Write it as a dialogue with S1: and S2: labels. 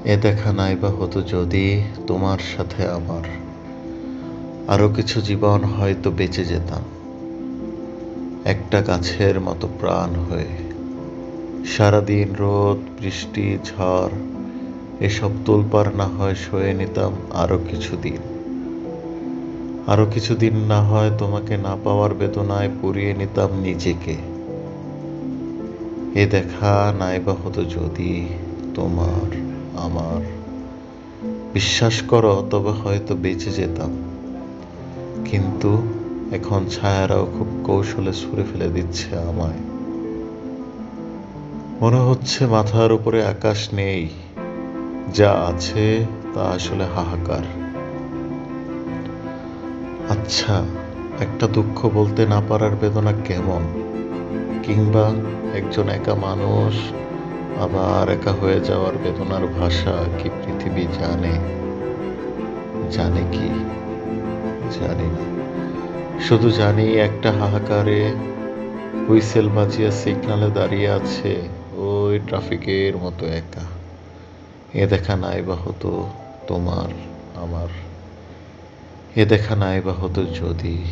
S1: এ দেখা নাই বা হতো যদি তোমার সাথে আমার আরো কিছু জীবন হয়তো বেঁচে যেতাম একটা গাছের মতো প্রাণ হয়ে। সারাদিন রোদ বৃষ্টি ঝড় এসব তোলপাড় না হয় সয়ে নিতাম আরো কিছুদিন না হয় তোমাকে না পাওয়ার বেদনায় পুড়িয়ে নিতাম নিজেকে। এ দেখা নাইবা হতো যদি তোমার আমার, বিশ্বাস করো তবে হয়তো বেঁচে যেতাম। কিন্তু এখন ছায়ারাও খুব কৌশলে ছুঁড়ে ফেলে দিচ্ছে আমায়। মনে হচ্ছে মাথার উপরে আকাশ নেই, যা আছে তা আসলে হাহাকার। আচ্ছা, একটা দুঃখ বলতে না পারার বেদনা কেমন, কিংবা একজন একা মানুষ আবার একা হয়ে যাওয়ার বেদনার ভাষা কি পৃথিবী জানে? জানে কি? জানি না। শুধু জানি একটা হাহাকারে হুইসেল বাজিয়ে সিগনালে দাঁড়িয়ে আছে ওই ট্রাফিকের মতো একা। এ দেখা নাই বা হতো তোমার আমার, এ দেখা নাই বা হতো যদি